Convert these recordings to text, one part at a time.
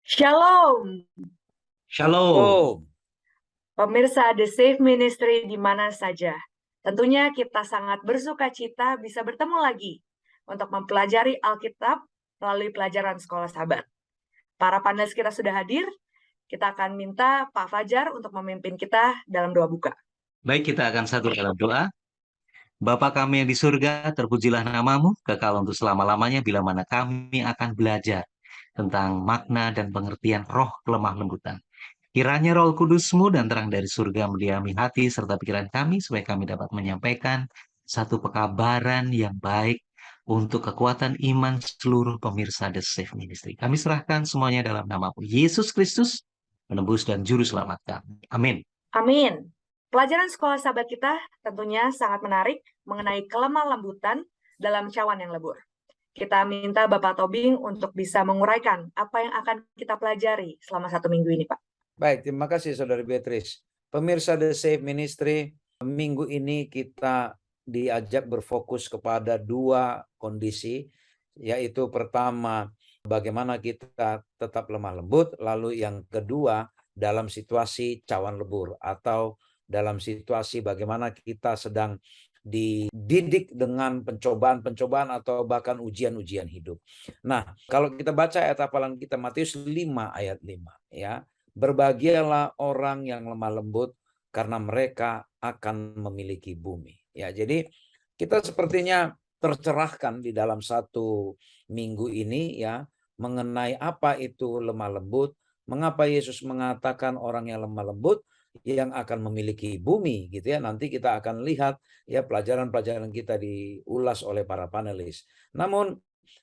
Shalom, Shalom. Oh, pemirsa The Safe Ministry di mana saja. Tentunya kita sangat bersuka cita bisa bertemu lagi untuk mempelajari Alkitab melalui pelajaran Sekolah Sahabat. Para panelis kita sudah hadir, kita akan minta Pak Fajar untuk memimpin kita dalam doa buka. Baik, kita akan satu dalam doa. Bapa kami yang di surga, terpujilah namamu, kekal untuk selama-lamanya bila mana kami akan belajar tentang makna dan pengertian roh kelemah lembutan. Kiranya roh kudusmu dan terang dari surga mendiami hati serta pikiran kami, supaya kami dapat menyampaikan satu pekabaran yang baik untuk kekuatan iman seluruh pemirsa The Safe Ministry. Kami serahkan semuanya dalam nama-Mu, Yesus Kristus, penebus dan juru selamat kami. Amin. Amin. Pelajaran Sekolah Sahabat kita tentunya sangat menarik mengenai kelemah lembutan dalam cawan yang lebur. Kita minta Bapak Tobing untuk bisa menguraikan apa yang akan kita pelajari selama 1 minggu ini, Pak. baik, terima kasih Saudari Beatrice. Pemirsa The Safe Ministry, minggu ini kita diajak berfokus kepada dua kondisi, yaitu pertama, bagaimana kita tetap lemah lembut, lalu yang kedua, dalam situasi cawan lebur, atau dalam situasi bagaimana kita sedang dididik dengan pencobaan-pencobaan atau bahkan ujian-ujian hidup. Nah, kalau kita baca ayat hafalan kita Matius 5 ayat 5 ya. Berbahagialah orang yang lemah lembut karena mereka akan memiliki bumi. Ya, jadi kita sepertinya tercerahkan di dalam 1 minggu ini ya mengenai apa itu lemah lembut, mengapa Yesus mengatakan orang yang lemah lembut yang akan memiliki bumi gitu ya. Nanti kita akan lihat ya pelajaran-pelajaran kita diulas oleh para panelis. Namun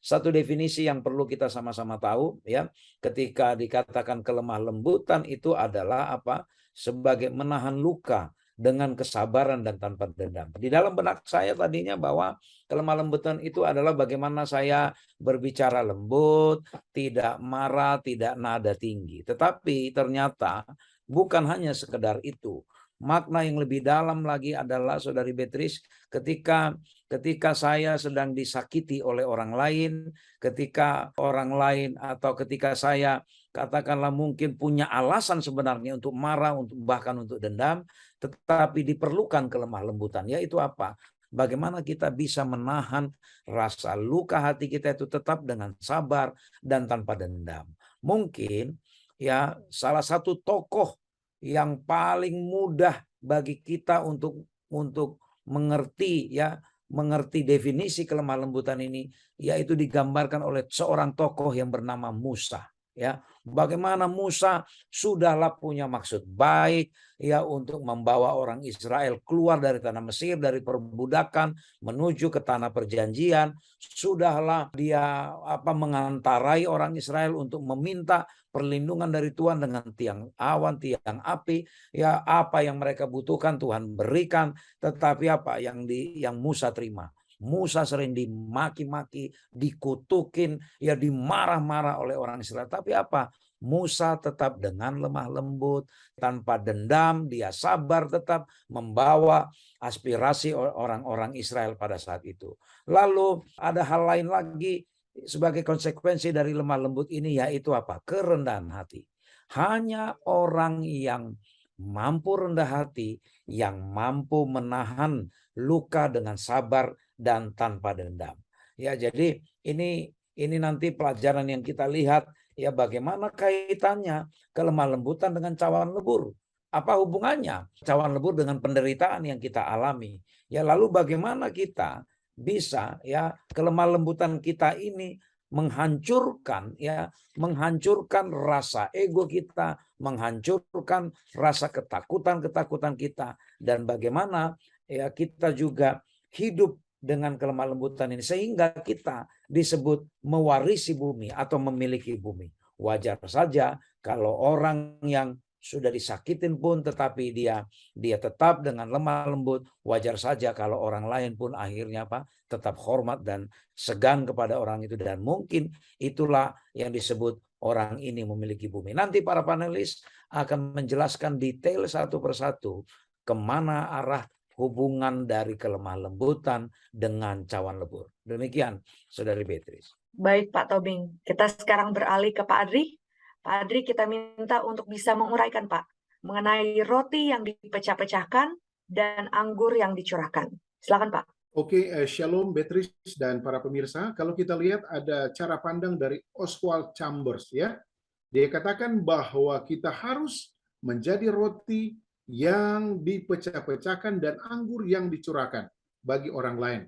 satu definisi yang perlu kita sama-sama tahu ya, ketika dikatakan kelemah lembutan itu adalah apa? Sebagai menahan luka dengan kesabaran dan tanpa dendam. Di dalam benak saya tadinya bahwa kelemah lembutan itu adalah bagaimana saya berbicara lembut, tidak marah, tidak nada tinggi. Tetapi ternyata bukan hanya sekedar itu. Makna yang lebih dalam lagi adalah Saudari Beatrice, ketika saya sedang disakiti oleh orang lain, ketika orang lain atau ketika saya katakanlah mungkin punya alasan sebenarnya untuk marah, untuk bahkan untuk dendam, tetapi diperlukan kelemah lembutan. Yaitu apa? Bagaimana kita bisa menahan rasa luka hati kita itu tetap dengan sabar dan tanpa dendam. Mungkin ya salah satu tokoh yang paling mudah bagi kita untuk mengerti ya, mengerti definisi kelemah lembutan ini, yaitu digambarkan oleh seorang tokoh yang bernama Musa. Ya, bagaimana Musa sudahlah punya maksud baik ya untuk membawa orang Israel keluar dari tanah Mesir, dari perbudakan menuju ke tanah perjanjian. Sudahlah dia mengantarai orang Israel untuk meminta perlindungan dari Tuhan dengan tiang awan, tiang api. Ya, apa yang mereka butuhkan Tuhan berikan, tetapi apa yang Musa terima? Musa sering dimaki-maki, dikutukin, ya dimarah-marah oleh orang Israel. Tapi apa? Musa tetap dengan lemah lembut, tanpa dendam, dia sabar tetap membawa aspirasi orang-orang Israel pada saat itu. Lalu ada hal lain lagi sebagai konsekuensi dari lemah lembut ini, yaitu apa? Kerendahan hati. Hanya orang yang mampu rendah hati, yang mampu menahan luka dengan sabar dan tanpa dendam. Ya, jadi ini nanti pelajaran yang kita lihat ya, bagaimana kaitannya kelemah lembutan dengan cawan lebur. Apa hubungannya cawan lebur dengan penderitaan yang kita alami? Ya, lalu bagaimana kita bisa ya kelemah lembutan kita ini menghancurkan rasa ego kita, menghancurkan rasa ketakutan kita, dan bagaimana ya kita juga hidup dengan kelemah lembutan ini sehingga kita disebut mewarisi bumi atau memiliki bumi. Wajar saja kalau orang yang sudah disakitin pun tetapi dia tetap dengan lemah lembut, wajar saja kalau orang lain pun akhirnya tetap hormat dan segan kepada orang itu, dan mungkin itulah yang disebut orang ini memiliki bumi. Nanti para panelis akan menjelaskan detail satu persatu kemana arah hubungan dari kelemah lembutan dengan cawan lebur. Demikian, Saudari Beatrice. Baik, Pak Tobing. Kita sekarang beralih ke Pak Adri. Pak Adri, kita minta untuk bisa menguraikan, Pak, mengenai roti yang dipecah-pecahkan dan anggur yang dicurahkan. Silakan, Pak. Oke, Shalom Beatrice dan para pemirsa. Kalau kita lihat ada cara pandang dari Oswald Chambers ya. Dia katakan bahwa kita harus menjadi roti yang dipecah-pecahkan dan anggur yang dicurahkan bagi orang lain.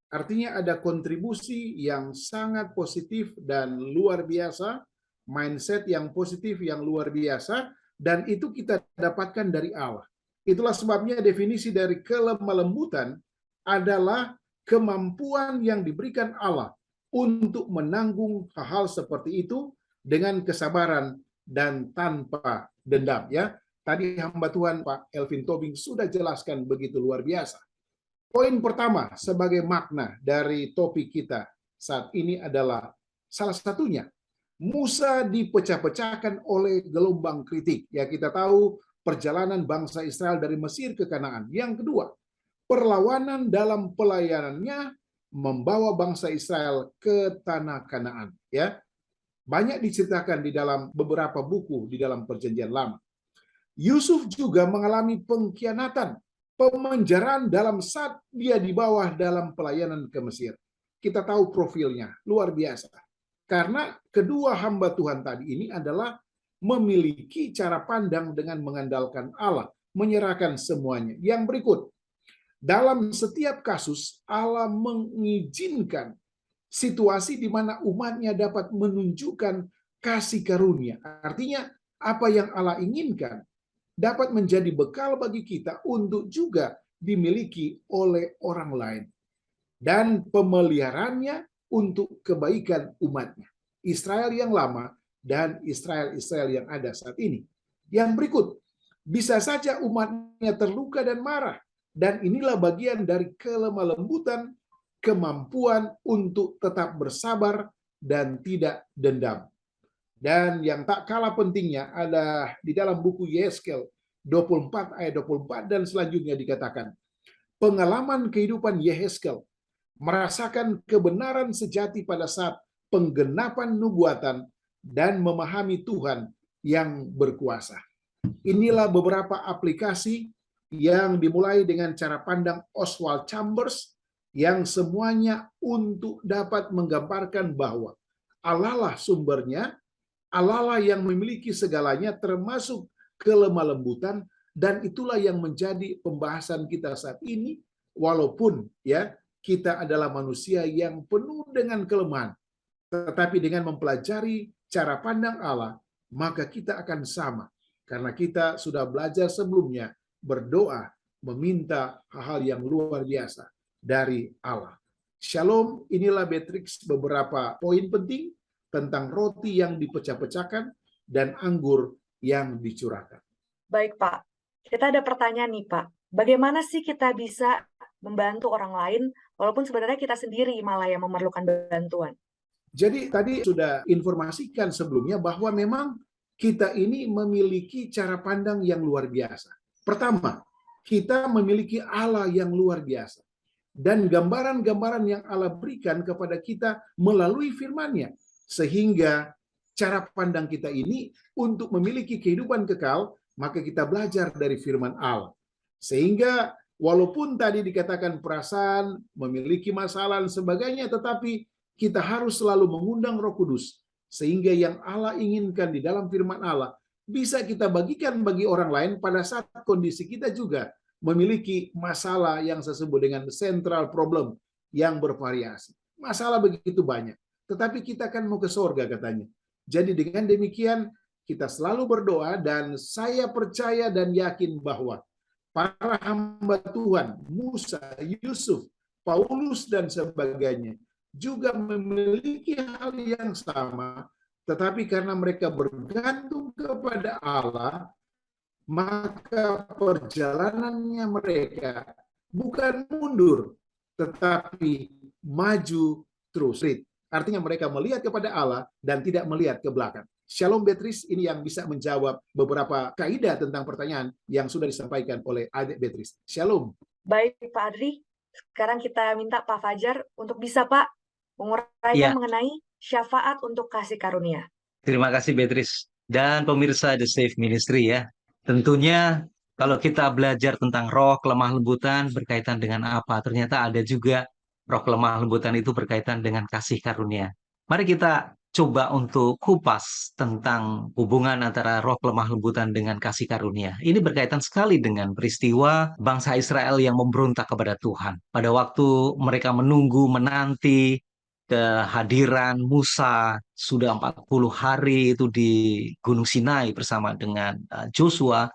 Artinya ada kontribusi yang sangat positif dan luar biasa, mindset yang positif yang luar biasa, dan itu kita dapatkan dari Allah. Itulah sebabnya definisi dari kelemah lembutan adalah kemampuan yang diberikan Allah untuk menanggung hal-hal seperti itu dengan kesabaran dan tanpa dendam. Ya, tadi hamba Tuhan Pak Elvin Tobing sudah jelaskan begitu luar biasa. Poin pertama sebagai makna dari topik kita saat ini adalah salah satunya Musa dipecah-pecahkan oleh gelombang kritik. Ya, kita tahu perjalanan bangsa Israel dari Mesir ke Kanaan. Yang kedua, perlawanan dalam pelayanannya membawa bangsa Israel ke tanah Kanaan. Ya, banyak diceritakan di dalam beberapa buku di dalam Perjanjian Lama. Yusuf juga mengalami pengkhianatan, pemenjaraan dalam saat dia di bawah dalam pelayanan ke Mesir. Kita tahu profilnya, luar biasa. Karena kedua hamba Tuhan tadi ini adalah memiliki cara pandang dengan mengandalkan Allah, menyerahkan semuanya. Yang berikut, dalam setiap kasus Allah mengizinkan situasi di mana umatnya dapat menunjukkan kasih karunia. Artinya apa yang Allah inginkan dapat menjadi bekal bagi kita untuk juga dimiliki oleh orang lain. Dan pemeliharaannya untuk kebaikan umatnya. Israel yang lama dan Israel yang ada saat ini. Yang berikut, bisa saja umatnya terluka dan marah. Dan inilah bagian dari kelemah lembutan, kemampuan untuk tetap bersabar dan tidak dendam. Dan yang tak kalah pentingnya ada di dalam buku Yeskel 24 ayat 24 dan selanjutnya dikatakan, pengalaman kehidupan Yehezkel merasakan kebenaran sejati pada saat penggenapan nubuatan dan memahami Tuhan yang berkuasa. Inilah beberapa aplikasi yang dimulai dengan cara pandang Oswald Chambers yang semuanya untuk dapat menggambarkan bahwa Allah lah sumbernya, Allah lah yang memiliki segalanya termasuk kelemah lembutan, dan itulah yang menjadi pembahasan kita saat ini, walaupun ya kita adalah manusia yang penuh dengan kelemahan, tetapi dengan mempelajari cara pandang Allah, maka kita akan sama, karena kita sudah belajar sebelumnya berdoa, meminta hal-hal yang luar biasa dari Allah. Shalom, inilah Beatrix beberapa poin penting tentang roti yang dipecah-pecahkan dan anggur yang dicurahkan. Baik, Pak. Kita ada pertanyaan nih, Pak. Bagaimana sih kita bisa membantu orang lain walaupun sebenarnya kita sendiri malah yang memerlukan bantuan? Jadi tadi sudah informasikan sebelumnya bahwa memang kita ini memiliki cara pandang yang luar biasa. Pertama, kita memiliki Allah yang luar biasa. Dan gambaran-gambaran yang Allah berikan kepada kita melalui firman-Nya. Sehingga cara pandang kita ini untuk memiliki kehidupan kekal, maka kita belajar dari firman Allah. Sehingga walaupun tadi dikatakan perasaan, memiliki masalah dan sebagainya, tetapi kita harus selalu mengundang Roh Kudus. Sehingga yang Allah inginkan di dalam firman Allah bisa kita bagikan bagi orang lain pada saat kondisi kita juga memiliki masalah yang saya sebut dengan central problem yang bervariasi. Masalah begitu banyak. Tetapi kita kan mau ke surga katanya. Jadi dengan demikian kita selalu berdoa dan saya percaya dan yakin bahwa para hamba Tuhan, Musa, Yusuf, Paulus dan sebagainya juga memiliki hal yang sama, tetapi karena mereka bergantung kepada Allah, maka perjalanannya mereka bukan mundur, tetapi maju terus. Artinya mereka melihat kepada Allah dan tidak melihat ke belakang. Shalom Beatrice, ini yang bisa menjawab beberapa kaidah tentang pertanyaan yang sudah disampaikan oleh adik Beatrice. Shalom. Baik, Pak Adri. Sekarang kita minta Pak Fajar untuk bisa, Pak, menguraikan mengenai syafaat untuk kasih karunia. Terima kasih Beatrice. Dan pemirsa The Safe Ministry ya, tentunya kalau kita belajar tentang roh kelemah lembutan berkaitan dengan apa, ternyata ada juga roh kelemah lembutan itu berkaitan dengan kasih karunia. Mari kita coba untuk kupas tentang hubungan antara roh kelemah lembutan dengan kasih karunia. Ini berkaitan sekali dengan peristiwa bangsa Israel yang memberontak kepada Tuhan. Pada waktu mereka menunggu, menanti kehadiran Musa sudah 40 hari itu di Gunung Sinai bersama dengan Joshua.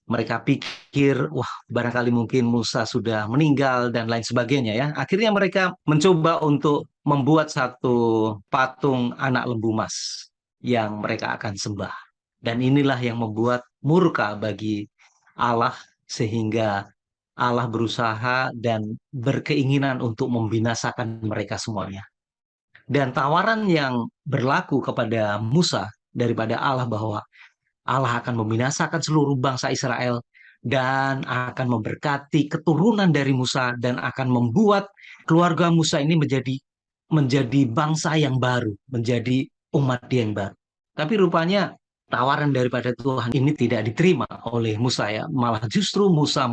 Mereka pikir, wah barangkali mungkin Musa sudah meninggal dan lain sebagainya ya. Akhirnya mereka mencoba untuk membuat satu patung anak lembu emas yang mereka akan sembah. Dan inilah yang membuat murka bagi Allah sehingga Allah berusaha dan berkeinginan untuk membinasakan mereka semuanya. Dan tawaran yang berlaku kepada Musa daripada Allah bahwa Allah akan membinasakan seluruh bangsa Israel dan akan memberkati keturunan dari Musa dan akan membuat keluarga Musa ini menjadi bangsa yang baru, menjadi umat Dia yang baru. Tapi rupanya tawaran daripada Tuhan ini tidak diterima oleh Musa ya, malah justru Musa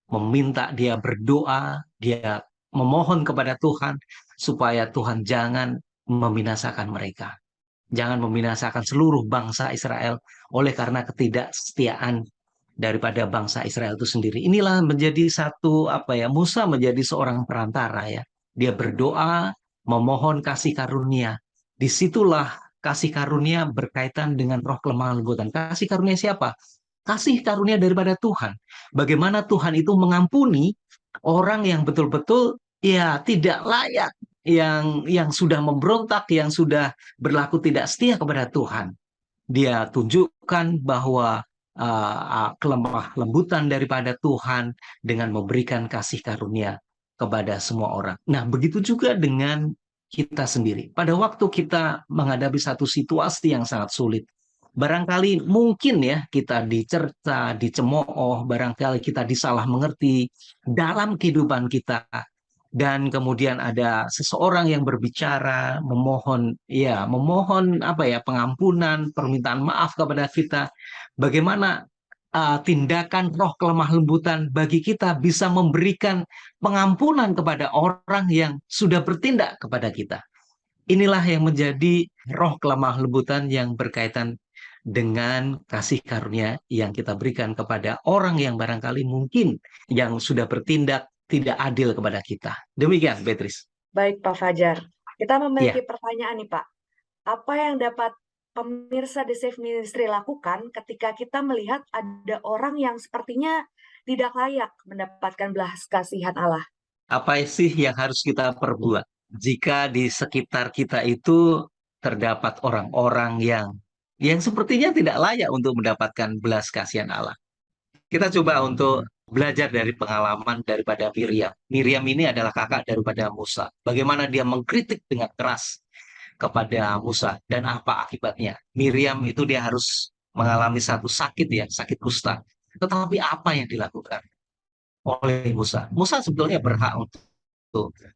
meminta dia berdoa, dia memohon kepada Tuhan supaya Tuhan jangan membinasakan mereka. Jangan membinasakan seluruh bangsa Israel oleh karena ketidaksetiaan daripada bangsa Israel itu sendiri. Inilah menjadi satu Musa menjadi seorang perantara ya. Dia berdoa, memohon kasih karunia. Disitulah kasih karunia berkaitan dengan roh kelemah lembutan. Kasih karunia siapa? Kasih karunia daripada Tuhan. Bagaimana Tuhan itu mengampuni orang yang betul-betul ya tidak layak, yang sudah memberontak, yang sudah berlaku tidak setia kepada Tuhan. Dia tunjukkan bahwa kelemah lembutan daripada Tuhan dengan memberikan kasih karunia kepada semua orang. Nah, begitu juga dengan kita sendiri. Pada waktu kita menghadapi satu situasi yang sangat sulit, barangkali mungkin ya kita dicerca, dicemooh, barangkali kita disalah mengerti dalam kehidupan kita. Dan kemudian ada seseorang yang berbicara, memohon pengampunan, permintaan maaf kepada kita. Bagaimana tindakan roh kelemah lembutan bagi kita bisa memberikan pengampunan kepada orang yang sudah bertindak kepada kita. Inilah yang menjadi roh kelemah lembutan yang berkaitan dengan kasih karunia yang kita berikan kepada orang yang barangkali mungkin yang sudah bertindak tidak adil kepada kita. Demikian, Beatrice. Baik, Pak Fajar. Kita memiliki Ya. pertanyaan nih, Pak. Apa yang dapat pemirsa The Safe Ministry lakukan ketika kita melihat ada orang yang sepertinya tidak layak mendapatkan belas kasihan Allah? Apa sih yang harus kita perbuat jika di sekitar kita itu terdapat orang-orang yang sepertinya tidak layak untuk mendapatkan belas kasihan Allah? Kita coba untuk belajar dari pengalaman daripada Miriam. Miriam ini adalah kakak daripada Musa. Bagaimana dia mengkritik dengan keras kepada Musa dan apa akibatnya? Miriam itu dia harus mengalami satu sakit ya, sakit kusta. Tetapi apa yang dilakukan oleh Musa? Musa sebetulnya berhak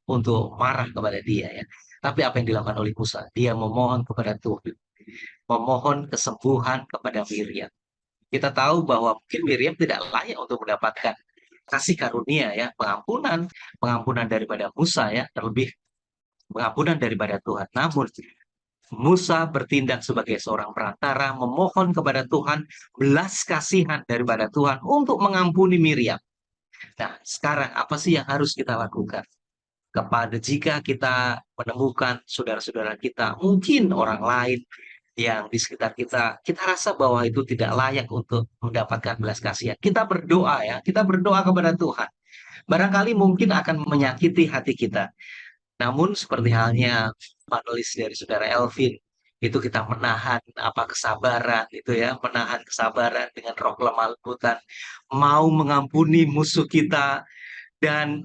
untuk marah kepada dia ya. Tapi apa yang dilakukan oleh Musa? Dia memohon kepada Tuhan, memohon kesembuhan kepada Miriam. Kita tahu bahwa mungkin Miriam tidak layak untuk mendapatkan kasih karunia ya, pengampunan daripada Musa ya, terlebih pengampunan daripada Tuhan. Namun Musa bertindak sebagai seorang perantara, memohon kepada Tuhan belas kasihan daripada Tuhan untuk mengampuni Miriam. Nah, sekarang apa sih yang harus kita lakukan? Jika kita menemukan saudara-saudara kita, mungkin orang lain yang di sekitar kita rasa bahwa itu tidak layak untuk mendapatkan belas kasihan. Kita berdoa ya, kita berdoa kepada Tuhan. Barangkali mungkin akan menyakiti hati kita. Namun seperti halnya penulis dari saudara Elvin, itu kita menahan kesabaran itu ya, menahan kesabaran dengan roh lemah lembutan, mau mengampuni musuh kita. Dan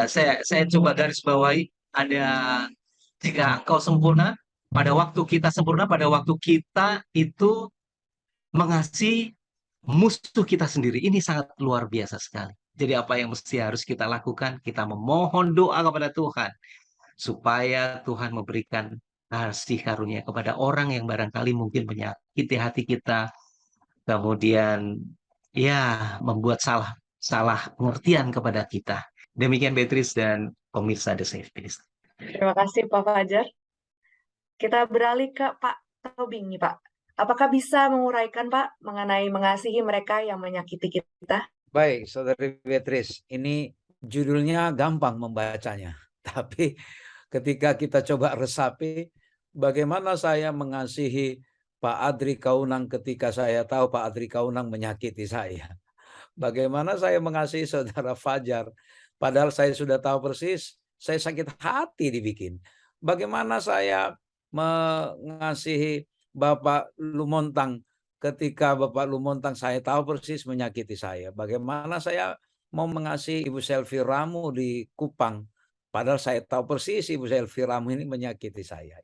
saya coba garis bawahi, ada jika engkau sempurna, pada waktu kita sempurna, pada waktu kita itu mengasihi musuh kita sendiri. Ini sangat luar biasa sekali. Jadi apa yang harus kita lakukan? Kita memohon doa kepada Tuhan supaya Tuhan memberikan kasih karunia kepada orang yang barangkali mungkin menyakiti hati kita, kemudian ya membuat salah pengertian kepada kita. Demikian Beatrice dan pemirsa The Safe Ministry. Terima kasih Pak Fajar. Kita beralih ke Pak Tobing nih Pak. Apakah bisa menguraikan Pak mengenai mengasihi mereka yang menyakiti kita? Baik, Saudari Beatrice, ini judulnya gampang membacanya. Tapi ketika kita coba resapi, bagaimana saya mengasihi Pak Adri Kaunang ketika saya tahu Pak Adri Kaunang menyakiti saya. Bagaimana saya mengasihi Saudara Fajar, padahal saya sudah tahu persis, saya sakit hati dibikin. Bagaimana saya mengasihi Bapak Lumontang ketika Bapak Lumontang saya tahu persis menyakiti saya. Bagaimana saya mau mengasihi Ibu Selvi Ramu di Kupang, padahal saya tahu persis Ibu Selvi Ramu ini menyakiti saya.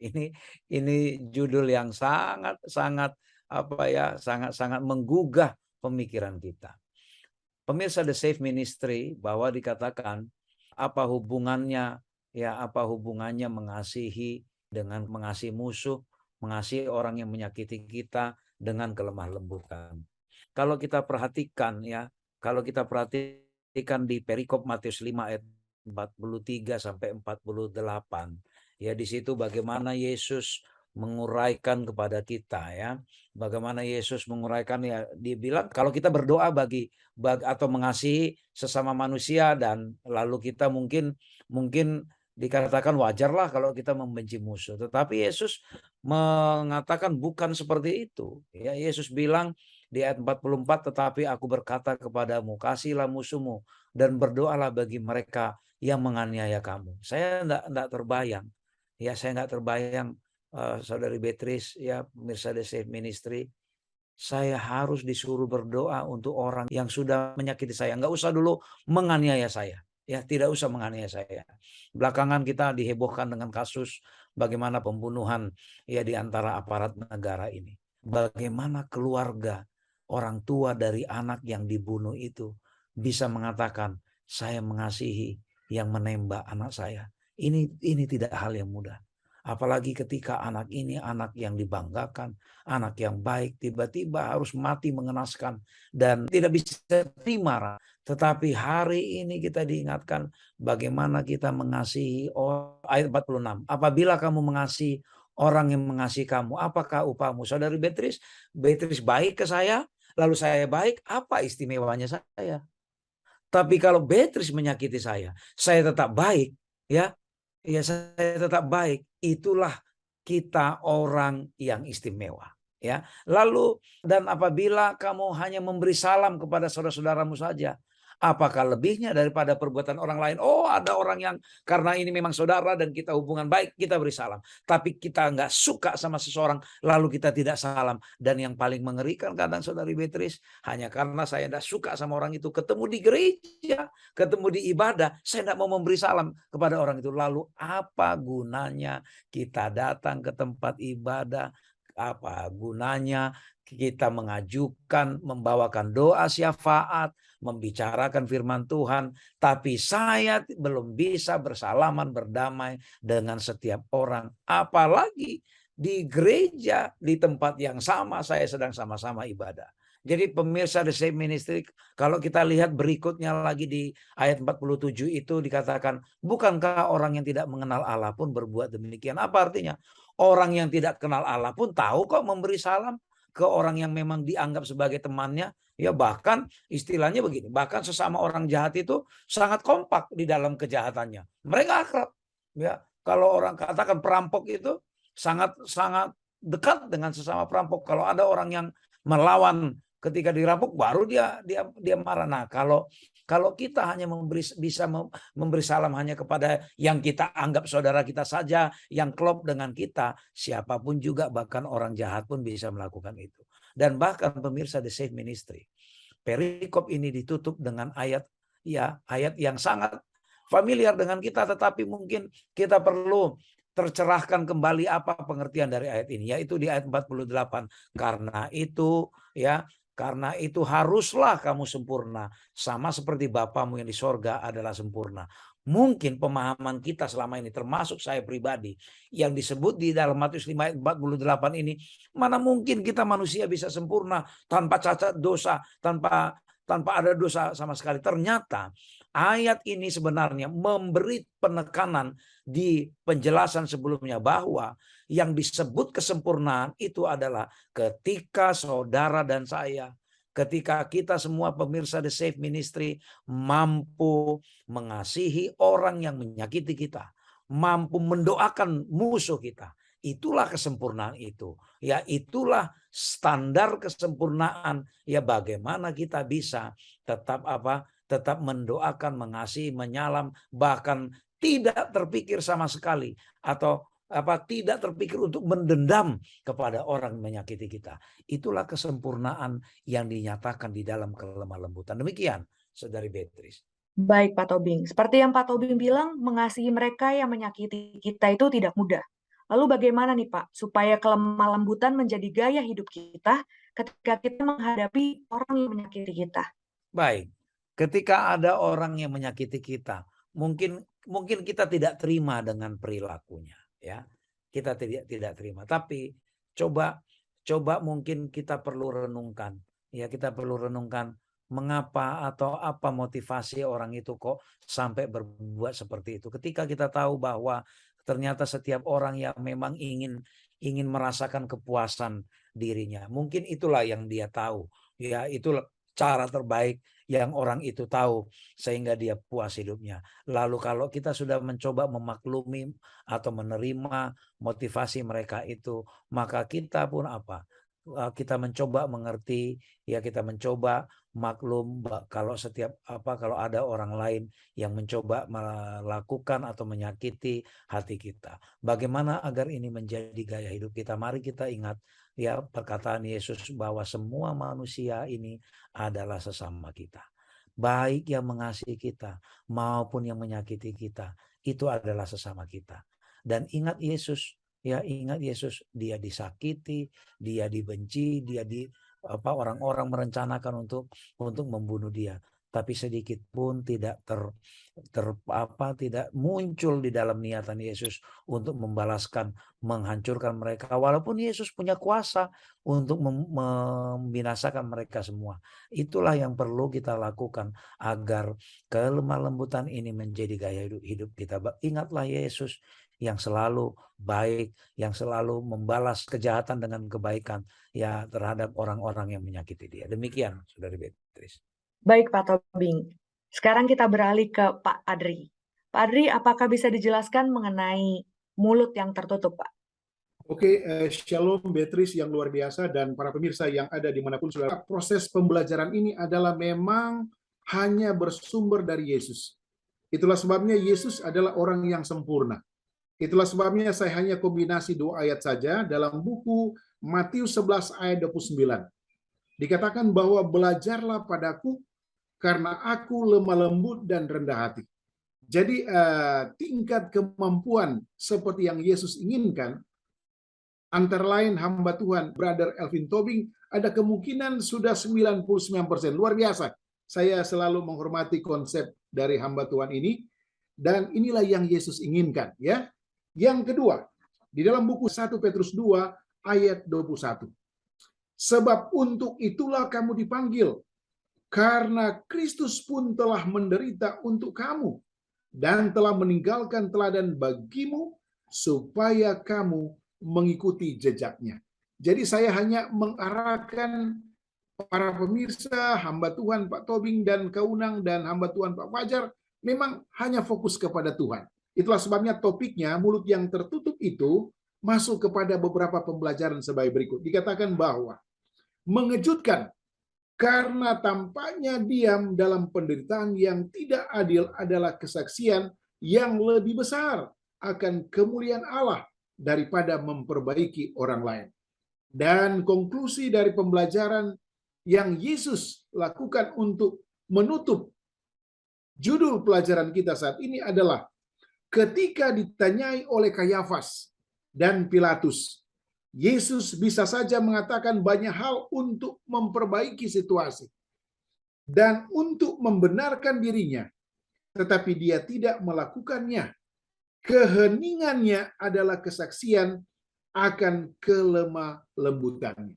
Ini judul yang sangat menggugah pemikiran kita. Pemirsa The Safe Ministry, bahwa dikatakan apa hubungannya mengasihi dengan mengasihi musuh, mengasihi orang yang menyakiti kita dengan kelemah lembutan. Kalau kita perhatikan di perikop Matius 5 ayat 43 sampai 48, ya di situ bagaimana Yesus menguraikan kepada kita, ya. Bagaimana Yesus menguraikan, ya, dia bilang kalau kita berdoa atau mengasihi sesama manusia, dan lalu kita mungkin dikatakan wajarlah kalau kita membenci musuh. Tetapi Yesus mengatakan bukan seperti itu. Ya, Yesus bilang di ayat 44, tetapi aku berkata kepadamu, kasihilah musuhmu dan berdoalah bagi mereka yang menganiaya kamu. Saya enggak terbayang. Ya, saya enggak terbayang, Saudari Beatrice, ya, pemirsa The Safe Ministry, saya harus disuruh berdoa untuk orang yang sudah menyakiti saya. Enggak usah dulu menganiaya saya. Ya, tidak usah menganiaya saya. Belakangan kita dihebohkan dengan kasus bagaimana pembunuhan, ya, di antara aparat negara ini. Bagaimana keluarga, orang tua dari anak yang dibunuh itu bisa mengatakan, saya mengasihi yang menembak anak saya. Ini tidak hal yang mudah. Apalagi ketika anak ini anak yang dibanggakan, anak yang baik, tiba-tiba harus mati mengenaskan dan tidak bisa terima. Tetapi hari ini kita diingatkan bagaimana kita mengasihi. Ayat 46, apabila kamu mengasihi orang yang mengasihi kamu, apakah upahmu? Saudari Beatrice baik ke saya, lalu saya baik, apa istimewanya saya? Tapi kalau Beatrice menyakiti saya tetap baik, ya. Ya, saya tetap baik. Itulah kita orang yang istimewa, ya. Lalu, dan apabila kamu hanya memberi salam kepada saudara-saudaramu saja, apakah lebihnya daripada perbuatan orang lain? Oh, ada orang yang karena ini memang saudara dan kita hubungan baik, kita beri salam. Tapi kita nggak suka sama seseorang, lalu kita tidak salam. Dan yang paling mengerikan kadang, Saudari Beatrice, hanya karena saya nggak suka sama orang itu, ketemu di gereja, ketemu di ibadah, saya nggak mau memberi salam kepada orang itu. Lalu apa gunanya kita datang ke tempat ibadah? Apa gunanya kita membawakan doa syafaat, membicarakan firman Tuhan, tapi saya belum bisa bersalaman, berdamai dengan setiap orang. Apalagi di gereja, di tempat yang sama, saya sedang sama-sama ibadah. Jadi pemirsa The Safe Ministry, kalau kita lihat berikutnya lagi di ayat 47 itu dikatakan, bukankah orang yang tidak mengenal Allah pun berbuat demikian? Apa artinya? Orang yang tidak kenal Allah pun tahu kok memberi salam ke orang yang memang dianggap sebagai temannya. Ya, bahkan istilahnya begini, bahkan sesama orang jahat itu sangat kompak di dalam kejahatannya. Mereka akrab. Ya, kalau orang katakan perampok itu sangat dekat dengan sesama perampok. Kalau ada orang yang melawan ketika dirampok, baru dia marah. Nah, kalau kita hanya bisa memberi salam hanya kepada yang kita anggap saudara kita saja, yang klop dengan kita, siapapun juga, bahkan orang jahat pun bisa melakukan itu. Dan bahkan pemirsa The Safe Ministry, perikop ini ditutup dengan ayat yang sangat familiar dengan kita, tetapi mungkin kita perlu tercerahkan kembali apa pengertian dari ayat ini, yaitu di ayat 48. Karena itu haruslah kamu sempurna, sama seperti Bapamu yang di sorga adalah sempurna. Mungkin pemahaman kita selama ini, termasuk saya pribadi, yang disebut di dalam Matius 5 ayat 48 ini, mana mungkin kita manusia bisa sempurna tanpa cacat dosa, tanpa ada dosa sama sekali. Ternyata ayat ini sebenarnya memberi penekanan di penjelasan sebelumnya bahwa yang disebut kesempurnaan itu adalah ketika saudara dan saya, ketika kita semua pemirsa The Safe Ministry mampu mengasihi orang yang menyakiti kita, mampu mendoakan musuh kita. Itulah kesempurnaan itu. Ya, itulah standar kesempurnaan. Ya, bagaimana kita bisa tetap tetap mendoakan, mengasihi, menyalam, bahkan tidak terpikir sama sekali atau tidak terpikir untuk mendendam kepada orang yang menyakiti kita. Itulah kesempurnaan yang dinyatakan di dalam kelemah lembutan. Demikian, Saudari Beatrice. Baik, Pak Tobing. Seperti yang Pak Tobing bilang, mengasihi mereka yang menyakiti kita itu tidak mudah. Lalu bagaimana nih Pak, supaya kelemah lembutan menjadi gaya hidup kita ketika kita menghadapi orang yang menyakiti kita? Baik, ketika ada orang yang menyakiti kita, mungkin kita tidak terima dengan perilakunya, ya. Kita tidak terima. Tapi coba mungkin kita perlu renungkan, ya, kita perlu renungkan mengapa atau apa motivasi orang itu kok sampai berbuat seperti itu. Ketika kita tahu bahwa ternyata setiap orang yang memang ingin merasakan kepuasan dirinya, mungkin itulah yang dia tahu, ya, itulah cara terbaik yang orang itu tahu sehingga dia puas hidupnya. Lalu kalau kita sudah mencoba memaklumi atau menerima motivasi mereka itu, maka kita pun kita mencoba mengerti, ya, kita mencoba maklum kalau kalau ada orang lain yang mencoba melakukan atau menyakiti hati kita. Bagaimana agar ini menjadi gaya hidup kita? Mari kita ingat, ya, perkataan Yesus bahwa semua manusia ini adalah sesama kita. Baik yang mengasihi kita maupun yang menyakiti kita, itu adalah sesama kita. Dan ingat Yesus, ya, ingat Yesus, dia disakiti, dia dibenci, orang-orang merencanakan untuk membunuh dia, tapi sedikit pun tidak tidak muncul di dalam niatan Yesus untuk membalaskan, menghancurkan mereka, walaupun Yesus punya kuasa untuk membinasakan mereka semua. Itulah yang perlu kita lakukan agar kelemah lembutan ini menjadi gaya hidup kita. Ingatlah Yesus yang selalu baik, yang selalu membalas kejahatan dengan kebaikan, ya, terhadap orang-orang yang menyakiti dia. Demikian, Saudari Beatrice. Baik, Pak Tobing. Sekarang kita beralih ke Pak Adri. Pak Adri, apakah bisa dijelaskan mengenai mulut yang tertutup, Pak? Oke, Shalom Beatrice yang luar biasa dan para pemirsa yang ada dimanapun saudara. Proses pembelajaran ini adalah memang hanya bersumber dari Yesus. Itulah sebabnya Yesus adalah orang yang sempurna. Itulah sebabnya saya hanya kombinasi 2 ayat saja dalam buku Matius 11 ayat 29. Dikatakan bahwa belajarlah padaku karena aku lemah lembut dan rendah hati. Jadi tingkat kemampuan seperti yang Yesus inginkan, antara lain hamba Tuhan, Brother Elvin Tobing, ada kemungkinan sudah 99%. Luar biasa. Saya selalu menghormati konsep dari hamba Tuhan ini, dan inilah yang Yesus inginkan, ya. Yang kedua, di dalam buku 1 Petrus 2 ayat 21. Sebab untuk itulah kamu dipanggil, karena Kristus pun telah menderita untuk kamu dan telah meninggalkan teladan bagimu supaya kamu mengikuti jejaknya. Jadi saya hanya mengarahkan para pemirsa, hamba Tuhan Pak Tobing dan Kaunang dan hamba Tuhan Pak Fajar memang hanya fokus kepada Tuhan. Itulah sebabnya topiknya mulut yang tertutup itu masuk kepada beberapa pembelajaran sebagai berikut. Dikatakan bahwa mengejutkan karena tampaknya diam dalam penderitaan yang tidak adil adalah kesaksian yang lebih besar akan kemuliaan Allah daripada memperbaiki orang lain. Dan konklusi dari pembelajaran yang Yesus lakukan untuk menutup judul pelajaran kita saat ini adalah ketika ditanyai oleh Kayafas dan Pilatus, Yesus bisa saja mengatakan banyak hal untuk memperbaiki situasi dan untuk membenarkan dirinya. tetapi dia tidak melakukannya. Keheningannya adalah kesaksian akan kelemah lembutannya.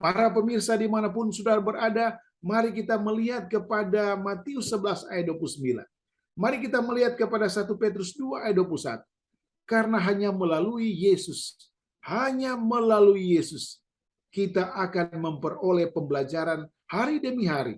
Para pemirsa dimanapun saudara berada, mari kita melihat kepada Matius 11 ayat 29. Mari kita melihat kepada 1 Petrus 2 ayat 21. Karena hanya melalui Yesus, kita akan memperoleh pembelajaran hari demi hari,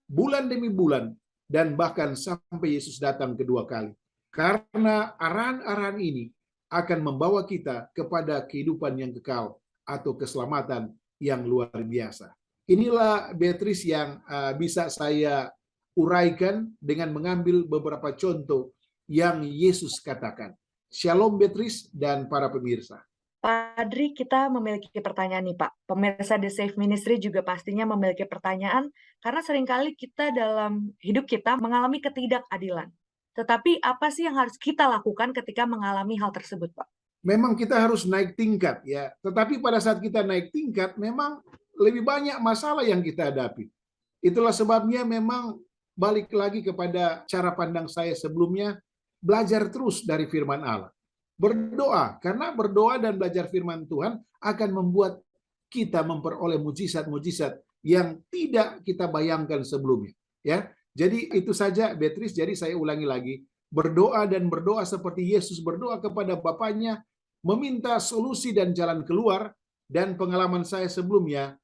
bulan demi bulan, dan bahkan sampai Yesus datang kedua kali. Karena arahan-arahan ini akan membawa kita kepada kehidupan yang kekal atau keselamatan yang luar biasa. Inilah Beatrice yang bisa saya uraikan dengan mengambil beberapa contoh yang Yesus katakan. Shalom Beatrice dan para pemirsa. Pak Adri, kita memiliki pertanyaan nih Pak. Pemirsa The Safe Ministry juga pastinya memiliki pertanyaan karena seringkali kita dalam hidup kita mengalami ketidakadilan. Tetapi apa sih yang harus kita lakukan ketika mengalami hal tersebut, Pak? Memang kita harus naik tingkat ya. Tetapi pada saat kita naik tingkat memang lebih banyak masalah yang kita hadapi. Itulah sebabnya memang balik lagi kepada cara pandang saya sebelumnya, belajar terus dari firman Allah. Berdoa, karena berdoa dan belajar firman Tuhan akan membuat kita memperoleh mujizat-mujizat yang tidak kita bayangkan sebelumnya. Ya, jadi itu saja Beatrice. Jadi saya ulangi lagi, berdoa dan berdoa seperti Yesus berdoa kepada Bapaknya, meminta solusi dan jalan keluar. Dan pengalaman saya sebelumnya,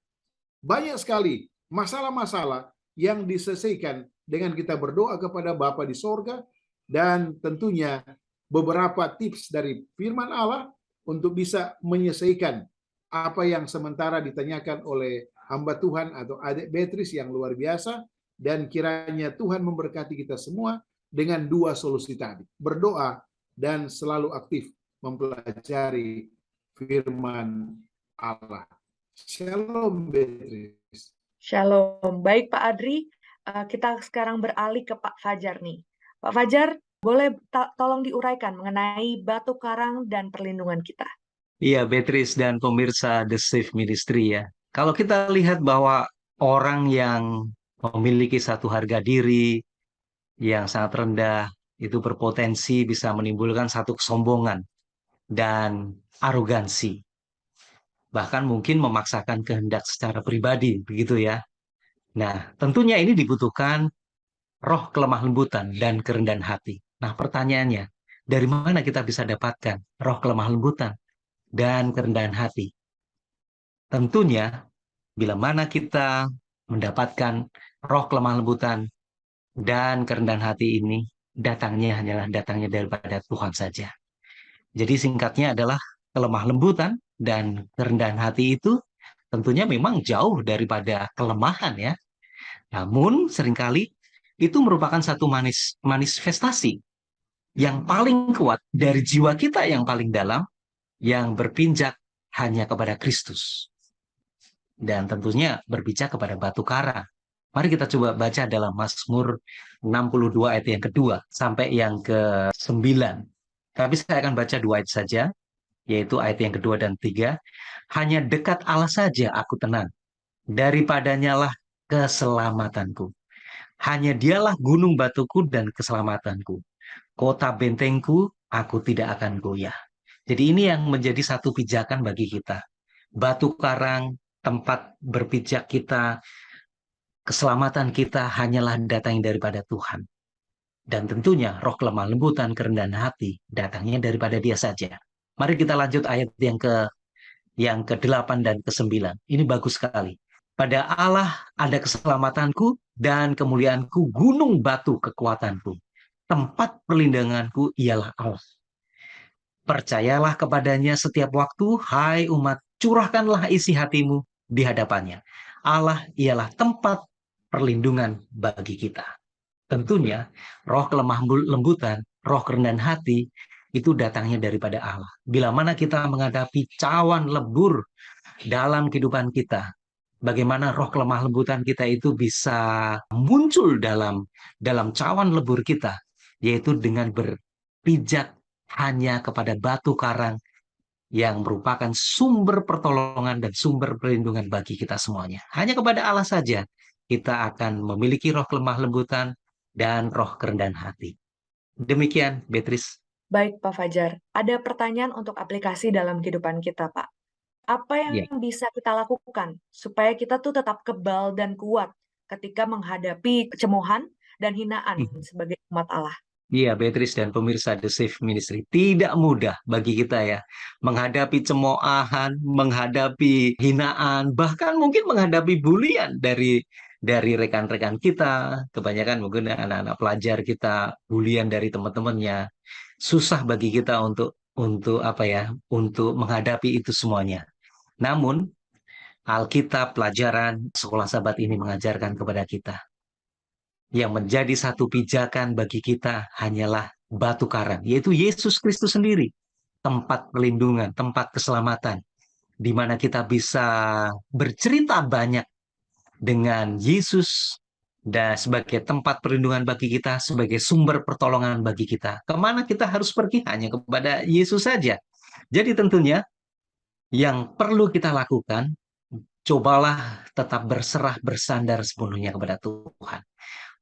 banyak sekali masalah-masalah yang diselesaikan dengan kita berdoa kepada Bapa di sorga, dan tentunya beberapa tips dari firman Allah untuk bisa menyelesaikan apa yang sementara ditanyakan oleh hamba Tuhan atau adik Beatrice yang luar biasa, dan kiranya Tuhan memberkati kita semua dengan dua solusi tadi, berdoa dan selalu aktif mempelajari firman Allah. Shalom Beatrice. Shalom. Baik Pak Adri, kita sekarang beralih ke Pak Fajar nih. Pak Fajar, boleh tolong diuraikan mengenai batu karang dan perlindungan kita? Iya, Beatrice dan pemirsa The Safe Ministry ya. Kalau kita lihat bahwa orang yang memiliki satu harga diri yang sangat rendah, itu berpotensi bisa menimbulkan satu kesombongan dan arogansi. Bahkan mungkin memaksakan kehendak secara pribadi, begitu ya. Nah, tentunya ini dibutuhkan roh kelemah lembutan dan kerendahan hati. Nah, pertanyaannya, dari mana kita bisa dapatkan roh kelemah lembutan dan kerendahan hati? Tentunya, bila mana kita mendapatkan roh kelemah lembutan dan kerendahan hati ini, datangnya hanyalah datangnya daripada Tuhan saja. Jadi singkatnya adalah kelemah lembutan dan kerendahan hati itu tentunya memang jauh daripada kelemahan ya. Namun seringkali itu merupakan satu manifestasi yang paling kuat dari jiwa kita yang paling dalam, yang berpijak hanya kepada Kristus. Dan tentunya berpijak kepada batu karang. Mari kita coba baca dalam Mazmur 62 ayat yang kedua sampai yang ke-9. Tapi saya akan baca 2 ayat saja, yaitu ayat yang kedua dan 3. Hanya dekat Allah saja aku tenang, daripadanya lah keselamatanku. Hanya dialah gunung batuku dan keselamatanku. Kota bentengku, aku tidak akan goyah. Jadi ini yang menjadi satu pijakan bagi kita. Batu karang, tempat berpijak kita, keselamatan kita hanyalah datangnya daripada Tuhan. Dan tentunya roh kelemah lembutan, kerendahan hati datangnya daripada Dia saja. Mari kita lanjut ayat yang ke-8 dan ke-9. Ini bagus sekali. Pada Allah ada keselamatanku dan kemuliaanku, gunung batu kekuatanku. Tempat perlindunganku ialah Allah. Percayalah kepadanya setiap waktu, hai umat, curahkanlah isi hatimu di hadapannya. Allah ialah tempat perlindungan bagi kita. Tentunya roh kelemah lembutan, roh kerendahan hati itu datangnya daripada Allah. Bila mana kita menghadapi cawan lebur dalam kehidupan kita, bagaimana roh kelemah lembutan kita itu bisa muncul dalam cawan lebur kita, yaitu dengan berpijak hanya kepada batu karang yang merupakan sumber pertolongan dan sumber perlindungan bagi kita semuanya. Hanya kepada Allah saja kita akan memiliki roh kelemah lembutan dan roh kerendahan hati. Demikian, Beatrice. Baik, Pak Fajar. Ada pertanyaan untuk aplikasi dalam kehidupan kita, Pak. Apa Ya. yang bisa kita lakukan supaya kita tuh tetap kebal dan kuat ketika menghadapi kecemoohan dan hinaan sebagai umat Allah? Iya, Beatrice dan pemirsa The Safe Ministry. Tidak mudah bagi kita ya menghadapi cemoohan, menghadapi hinaan, bahkan mungkin menghadapi bulian dari rekan-rekan kita. Kebanyakan mungkin anak-anak pelajar kita bulian dari teman-temannya. Susah bagi kita untuk apa ya? Untuk menghadapi itu semuanya. Namun Alkitab, pelajaran sekolah Sabat ini mengajarkan kepada kita yang menjadi satu pijakan bagi kita hanyalah batu karang, yaitu Yesus Kristus sendiri, tempat perlindungan, tempat keselamatan, di mana kita bisa bercerita banyak dengan Yesus dan sebagai tempat perlindungan bagi kita, sebagai sumber pertolongan bagi kita. Kemana kita harus pergi? Hanya kepada Yesus saja. Jadi tentunya yang perlu kita lakukan, cobalah tetap berserah bersandar sepenuhnya kepada Tuhan.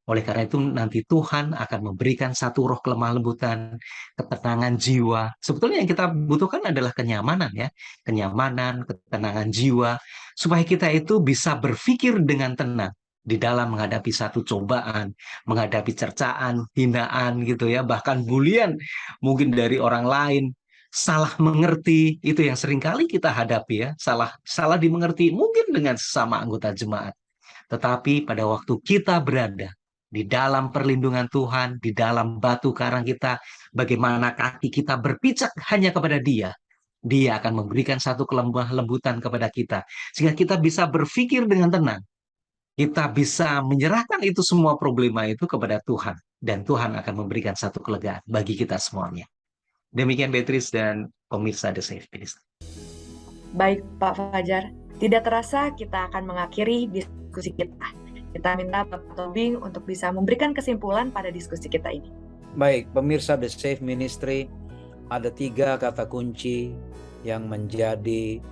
Oleh karena itu nanti Tuhan akan memberikan satu roh kelemah lembutan, ketenangan jiwa. Sebetulnya yang kita butuhkan adalah kenyamanan ya. Kenyamanan, ketenangan jiwa. Supaya kita itu bisa berpikir dengan tenang di dalam menghadapi satu cobaan, menghadapi cercaan, hinaan gitu ya. Bahkan bulian mungkin dari orang lain. Salah mengerti, itu yang seringkali kita hadapi ya. Salah dimengerti mungkin dengan sesama anggota jemaat. Tetapi pada waktu kita berada di dalam perlindungan Tuhan, di dalam batu karang kita, bagaimana kaki kita berpijak hanya kepada Dia. Dia akan memberikan satu kelemah lembutan kepada kita. Sehingga kita bisa berpikir dengan tenang. Kita bisa menyerahkan itu semua problema itu kepada Tuhan. Dan Tuhan akan memberikan satu kelegaan bagi kita semuanya. Demikian Beatrice dan pemirsa The Safe Ministry. Baik, Pak Fajar. Tidak terasa kita akan mengakhiri diskusi kita. Kita minta Bapak Tobing untuk bisa memberikan kesimpulan pada diskusi kita ini. Baik, pemirsa The Safe Ministry, ada 3 kata kunci yang menjadi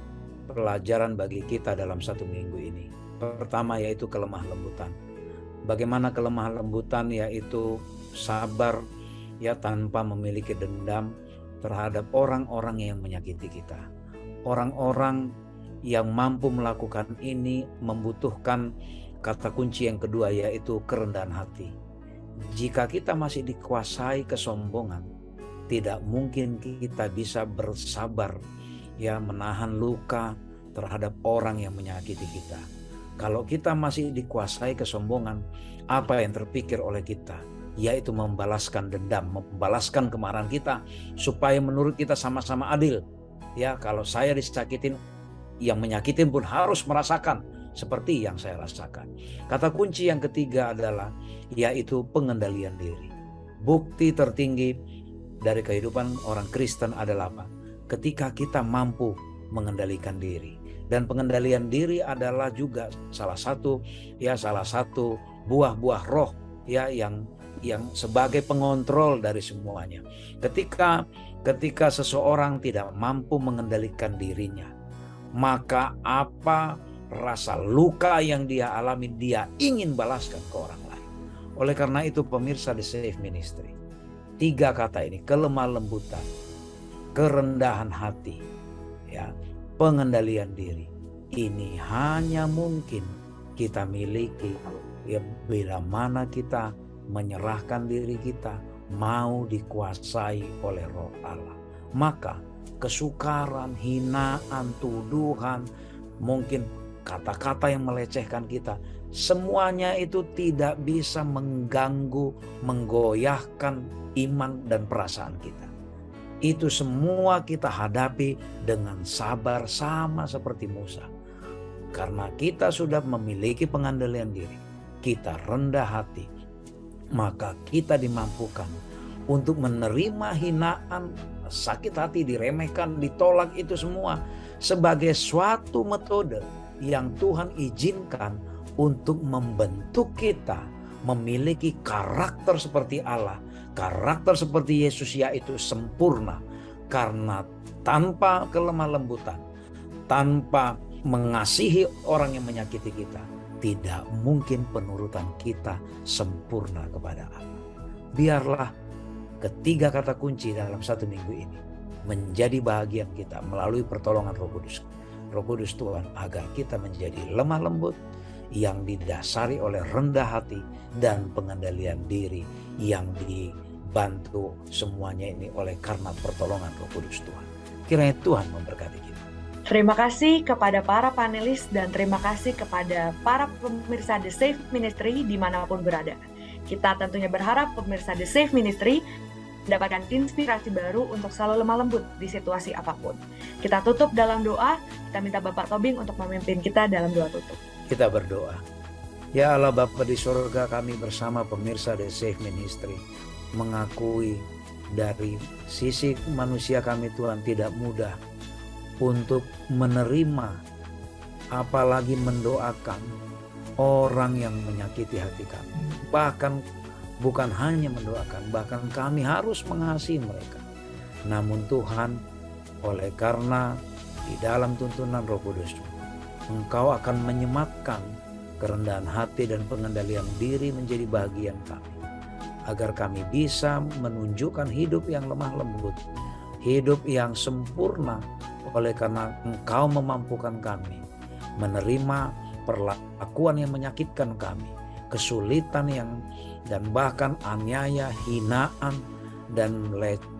pelajaran bagi kita dalam satu minggu ini. Pertama yaitu kelemah lembutan. Bagaimana kelemah lembutan, yaitu sabar ya tanpa memiliki dendam terhadap orang-orang yang menyakiti kita. Orang-orang yang mampu melakukan ini membutuhkan kata kunci yang kedua, yaitu kerendahan hati. Jika kita masih dikuasai kesombongan, tidak mungkin kita bisa bersabar ya menahan luka terhadap orang yang menyakiti kita. Kalau kita masih dikuasai kesombongan, apa yang terpikir oleh kita? Yaitu membalaskan dendam, membalaskan kemarahan kita, supaya menurut kita sama-sama adil. Ya, kalau saya disakitin, yang menyakitin pun harus merasakan seperti yang saya rasakan. Kata kunci yang ketiga adalah yaitu pengendalian diri. Bukti tertinggi dari kehidupan orang Kristen adalah apa? Ketika kita mampu mengendalikan diri. Dan pengendalian diri adalah juga salah satu buah-buah roh ya yang sebagai pengontrol dari semuanya. Ketika seseorang tidak mampu mengendalikan dirinya, maka apa rasa luka yang dia alami, dia ingin balaskan ke orang lain. Oleh karena itu pemirsa The Safe Ministry, 3 kata ini, kelemah lembutan, kerendahan hati, ya, pengendalian diri, ini hanya mungkin kita miliki ya bila mana kita menyerahkan diri kita, mau dikuasai oleh Roh Allah. Maka kesukaran, hinaan, tuduhan, mungkin kata-kata yang melecehkan kita, semuanya itu tidak bisa mengganggu, menggoyahkan iman dan perasaan kita. Itu semua kita hadapi dengan sabar, sama seperti Musa. Karena kita sudah memiliki pengendalian diri, kita rendah hati, maka kita dimampukan untuk menerima hinaan, sakit hati, diremehkan, ditolak, itu semua sebagai suatu metode yang Tuhan izinkan untuk membentuk kita memiliki karakter seperti Allah, karakter seperti Yesus, yaitu sempurna. Karena tanpa kelemah lembutan, tanpa mengasihi orang yang menyakiti kita, tidak mungkin penurutan kita sempurna kepada Allah. Biarlah Ketiga kata kunci dalam satu minggu ini menjadi bahagian kita melalui pertolongan Roh Kudus. Roh Kudus Tuhan, agar kita menjadi lemah lembut yang didasari oleh rendah hati dan pengendalian diri yang dibantu semuanya ini oleh karena pertolongan Roh Kudus Tuhan. Kiranya Tuhan memberkati kita. Terima kasih kepada para panelis dan terima kasih kepada para pemirsa The Safe Ministry dimanapun berada. Kita tentunya berharap pemirsa The Safe Ministry mendapatkan inspirasi baru untuk selalu lemah lembut di situasi apapun. Kita tutup dalam doa, kita minta Bapak Tobing untuk memimpin kita dalam doa tutup. Kita berdoa. Ya Allah Bapa di surga, kami bersama pemirsa The Safe Ministry mengakui dari sisi manusia kami Tuhan tidak mudah untuk menerima apalagi mendoakan orang yang menyakiti hati kami. Bahkan bukan hanya mendoakan, bahkan kami harus mengasihi mereka. Namun Tuhan, oleh karena di dalam tuntunan Roh Kudus, Engkau akan menyematkan kerendahan hati dan pengendalian diri menjadi bagian kami, agar kami bisa menunjukkan hidup yang lemah lembut, hidup yang sempurna, oleh karena Engkau memampukan kami menerima perlakuan yang menyakitkan kami, kesulitan yang dan bahkan aniaya, hinaan, dan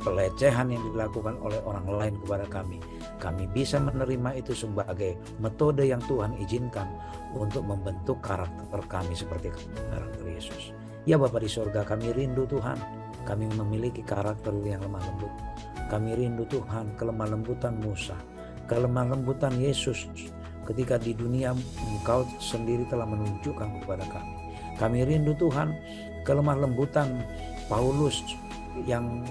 pelecehan yang dilakukan oleh orang lain kepada kami. Kami bisa menerima itu sebagai metode yang Tuhan izinkan untuk membentuk karakter kami seperti karakter Yesus. Ya Bapa di surga, kami rindu Tuhan, kami memiliki karakter yang lemah lembut. Kami rindu Tuhan kelemah lembutan Musa, kelemah lembutan Yesus ketika di dunia Engkau sendiri telah menunjukkan kepada kami. Kami rindu Tuhan kelemah lembutan Paulus, yang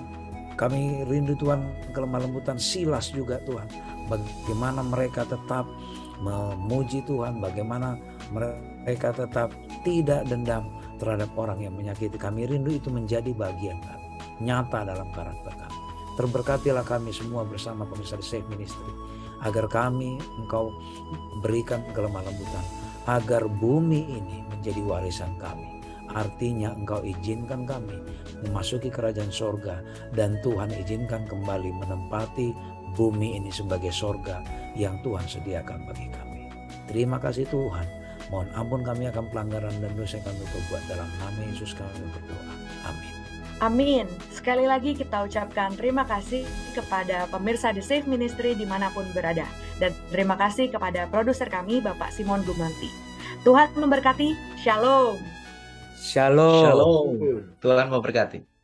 kami rindu Tuhan kelemah lembutan Silas juga Tuhan. Bagaimana mereka tetap memuji Tuhan, bagaimana mereka tetap tidak dendam terhadap orang yang menyakiti. Kami rindu itu menjadi bagian kami, nyata dalam karakter kami. Terberkatilah kami semua bersama pemirsa Safe Ministry, agar kami Engkau berikan kelemah lembutan, agar bumi ini menjadi warisan kami. Artinya Engkau izinkan kami memasuki kerajaan sorga, dan Tuhan izinkan kembali menempati bumi ini sebagai sorga yang Tuhan sediakan bagi kami. Terima kasih Tuhan. Mohon ampun kami akan pelanggaran dan dosa yang kami perbuat. Dalam nama Yesus kami berdoa. Amin. Amin. Sekali lagi kita ucapkan terima kasih kepada pemirsa The Safe Ministry dimanapun berada. Dan terima kasih kepada produser kami Bapak Simon Gumanti. Tuhan memberkati. Shalom. Shalom. Shalom. Tuhan memberkati.